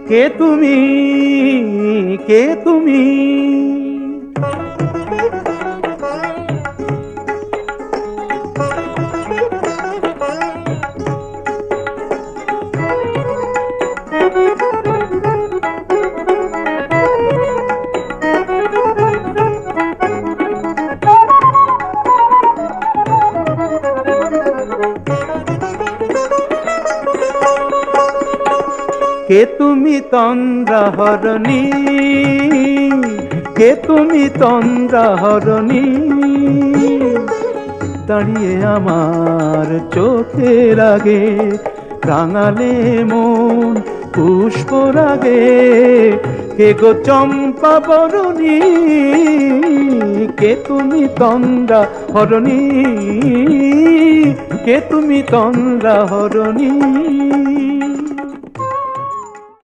কে তুমি, কে তুমি? কে তুমি তন্দ্রাহরণী, কে তুমি তন্দ্রাহরণী? দাঁড়িয়ে আমার চোখের আগে রাঙালে মন পুষ্পরাগে। কে গো চম্পা বরণী, কে তুমি তন্দ্রাহরণী, কে তুমি তন্দ্রাহরণী?